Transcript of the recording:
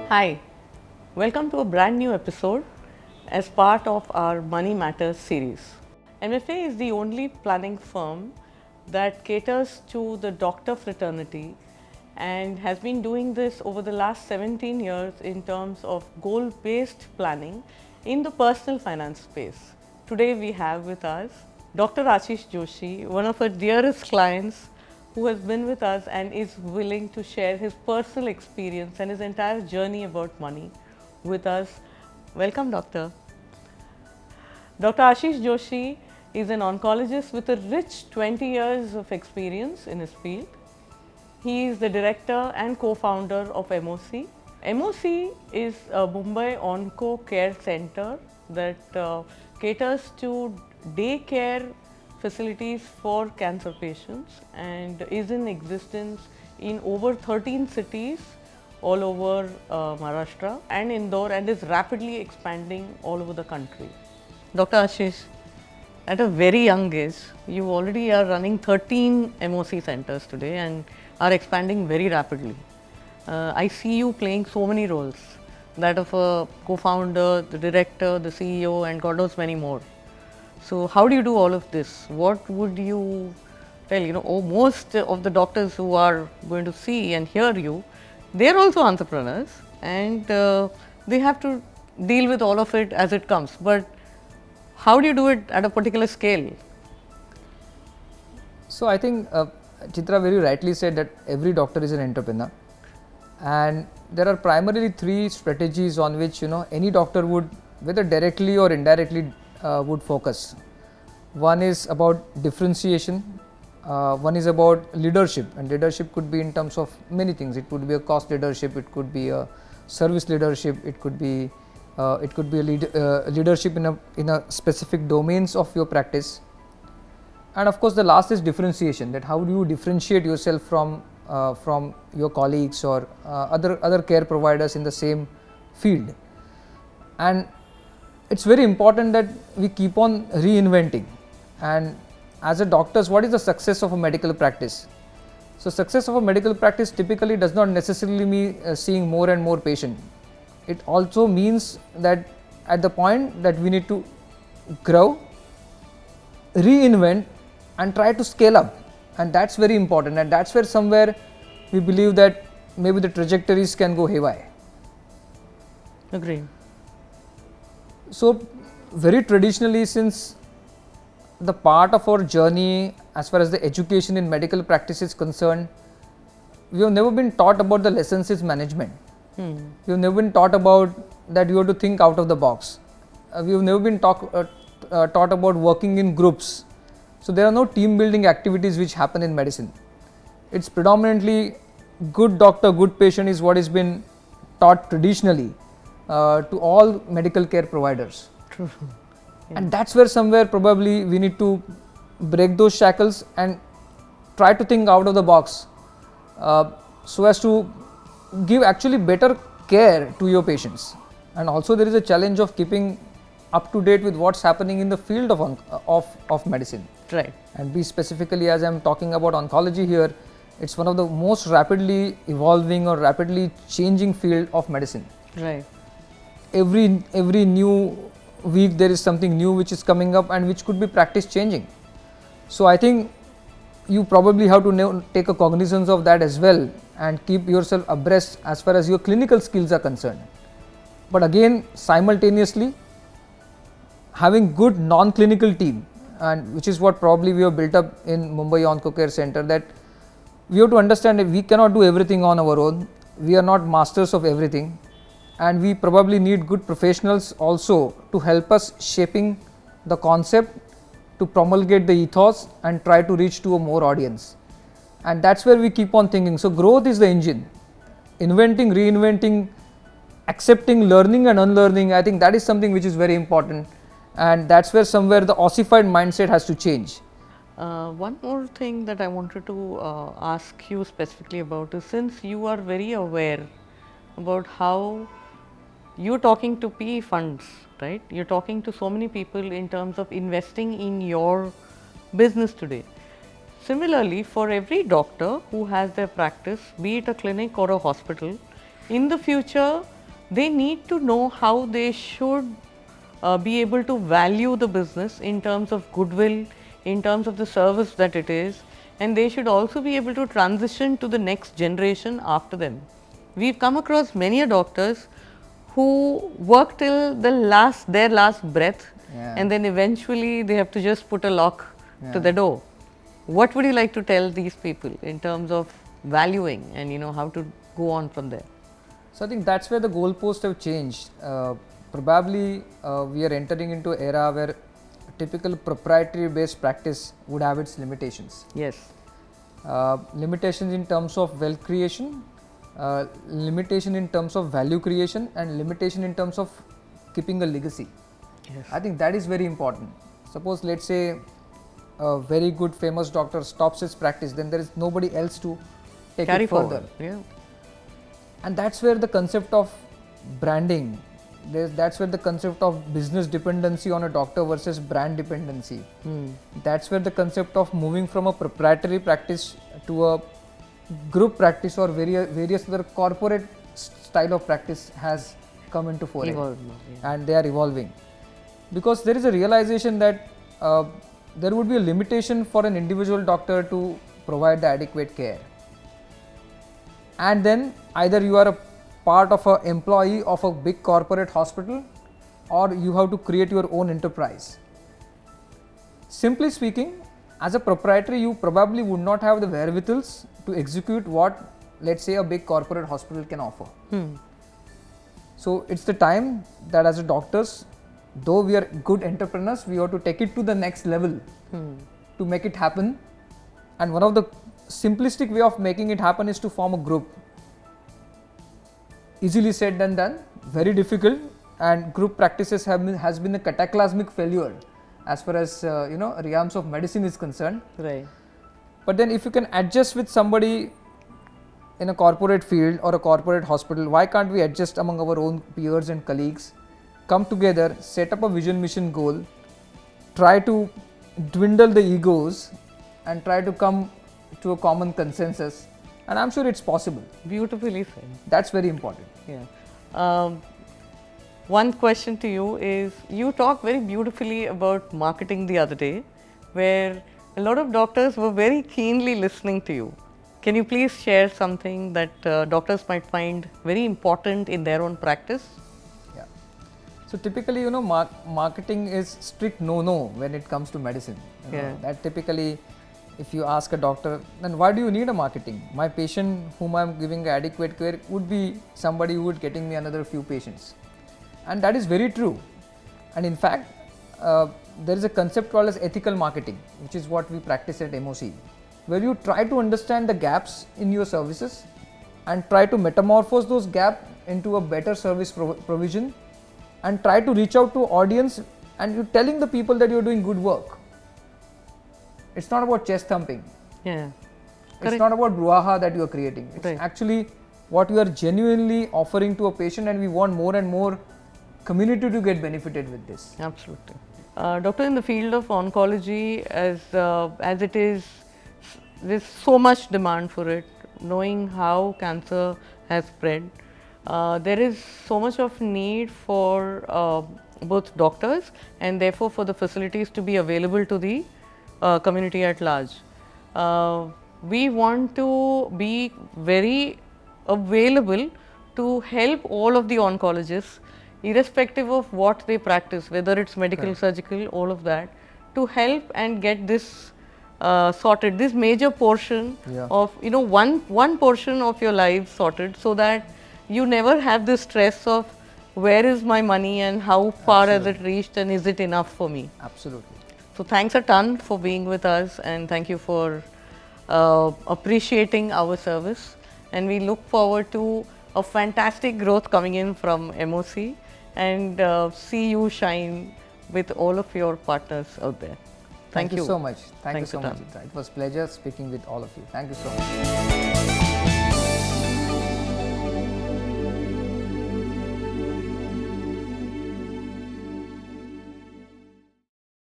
Hi, welcome to a brand new episode as part of our Money Matters series. MFA is the only planning firm that caters to the doctor fraternity and has been doing this over the last 17 years in terms of goal-based planning in the personal finance space. Today we have with us Dr. Ashish Joshi, one of our dearest clients who has been with us and is willing to share his personal experience and his entire journey about money with us. Welcome, Doctor. Dr. Ashish Joshi is an oncologist with a rich 20 years of experience in his field. He is the director and co-founder of MOC. MOC is a Mumbai OncoCare center that caters to daycare facilities for cancer patients and is in existence in over 13 cities all over Maharashtra and Indore, and is rapidly expanding all over the country. Dr. Ashish, at a very young age, you already are running 13 MOC centers today and are expanding very rapidly. I see you playing so many roles, that of a co-founder, the director, the CEO, and God knows many more. So how do you do all of this? What would you tell? Most of the doctors who are going to see and hear you, they are also entrepreneurs and they have to deal with all of it as it comes. But how do you do it at a particular scale? So I think Chitra very rightly said that every doctor is an entrepreneur, and there are primarily three strategies on which any doctor would, whether directly or indirectly, would focus. One is about differentiation, one is about leadership, and leadership could be in terms of many things. It could be a cost leadership, it could be a service leadership, it could be a leadership in a specific domains of your practice. And of course the last is differentiation, that how do you differentiate yourself from your colleagues or other care providers in the same field. And it's very important that we keep on reinventing. And as a doctors, what is the success of a medical practice? So success of a medical practice typically does not necessarily mean seeing more and more patients. It also means that at the point that we need to grow, reinvent and try to scale up, and that's very important, and that's where somewhere we believe that maybe the trajectories can go haywire. Agree. So very traditionally, since the part of our journey as far as the education in medical practice is concerned, we have never been taught about the lessons is management. We have never been taught about that you have to think out of the box. We have never been taught about working in groups. So there are no team building activities which happen in medicine. It's predominantly good doctor, good patient is what has been taught traditionally to all medical care providers. True. Yeah. And that's where somewhere probably we need to break those shackles and try to think out of the box so as to give actually better care to your patients. And also there is a challenge of keeping up to date with what's happening in the field of medicine. Right. And be specifically, as I'm talking about oncology here, it's one of the most rapidly evolving or rapidly changing field of medicine. Right. Every new week there is something new which is coming up and which could be practice changing. So I think you probably have to take a cognizance of that as well and keep yourself abreast as far as your clinical skills are concerned. But again, simultaneously having good non-clinical team, and which is what probably we have built up in Mumbai OncoCare Center, that we have to understand that we cannot do everything on our own. We are not masters of everything, and we probably need good professionals also to help us shaping the concept, to promulgate the ethos and try to reach to a more audience. And that's where we keep on thinking. So growth is the engine. Inventing, reinventing, accepting, learning and unlearning, I think that is something which is very important. And that's where somewhere the ossified mindset has to change. One more thing that I wanted to ask you specifically about is, since you are very aware about how you're talking to PE funds, right? You're talking to so many people in terms of investing in your business today. Similarly, for every doctor who has their practice, be it a clinic or a hospital, in the future, they need to know how they should be able to value the business in terms of goodwill, in terms of the service that it is, and they should also be able to transition to the next generation after them. We've come across many doctors who work till their last breath, and then eventually they have to just put a lock to the door. What would you like to tell these people in terms of valuing and how to go on from there? So I think that's where the goalposts have changed. Probably we are entering into an era where typical proprietary based practice would have its limitations. Yes. Limitations in terms of wealth creation, limitation in terms of value creation, and limitation in terms of keeping a legacy. Yes. I think that is very important. Suppose let's say a very good famous doctor stops his practice, then there is nobody else to take Carry it further. forward. Yeah. And that's where the concept of branding, that's where the concept of business dependency on a doctor versus brand dependency. That's where the concept of moving from a proprietary practice to a group practice or various other corporate style of practice has come into foray. And they are evolving. Because there is a realization that there would be a limitation for an individual doctor to provide the adequate care. And then either you are a part of an employee of a big corporate hospital, or you have to create your own enterprise. Simply speaking, as a proprietary, you probably would not have the wherewithals to execute what, let's say, a big corporate hospital can offer. So it's the time that as a doctors, though we are good entrepreneurs, we have to take it to the next level to make it happen. And one of the simplistic way of making it happen is to form a group. Easily said than done, very difficult, and group practices has been a cataclysmic failure as far as realms of medicine is concerned. Right. But then if you can adjust with somebody in a corporate field or a corporate hospital, why can't we adjust among our own peers and colleagues, come together, set up a vision mission goal, try to dwindle the egos and try to come to a common consensus, and I'm sure it's possible. Beautifully said. That's very important. Yeah. One question to you is, you talked very beautifully about marketing the other day, where a lot of doctors were very keenly listening to you. Can you please share something that doctors might find very important in their own practice? Yeah. So typically, marketing is strict no when it comes to medicine. That typically, if you ask a doctor, then why do you need a marketing? My patient whom I am giving adequate care would be somebody who would getting me another few patients. And that is very true. And in fact, there is a concept called as ethical marketing, which is what we practice at MOC, where you try to understand the gaps in your services and try to metamorphose those gaps into a better service provision, and try to reach out to audience and you're telling the people that you're doing good work. It's not about chest thumping. Yeah. It's not about brouhaha that you are creating. It's actually what you are genuinely offering to a patient, and we want more and more community to get benefited with this. Absolutely. Doctor, in the field of oncology, as it is, there's so much demand for it, knowing how cancer has spread. There is so much of need for both doctors and therefore for the facilities to be available to the community at large. We want to be very available to help all of the oncologists, irrespective of what they practice, whether it's medical, surgical, all of that, to help and get this sorted, this major portion of, one portion of your life sorted, so that you never have the stress of where is my money and how far has it reached and is it enough for me. Absolutely. So thanks a ton for being with us, and thank you for appreciating our service, and we look forward to a fantastic growth coming in from MOC, and see you shine with all of your partners out there. Thank you so much. Thank you so much, Chitra. It was a pleasure speaking with all of you. Thank you so much.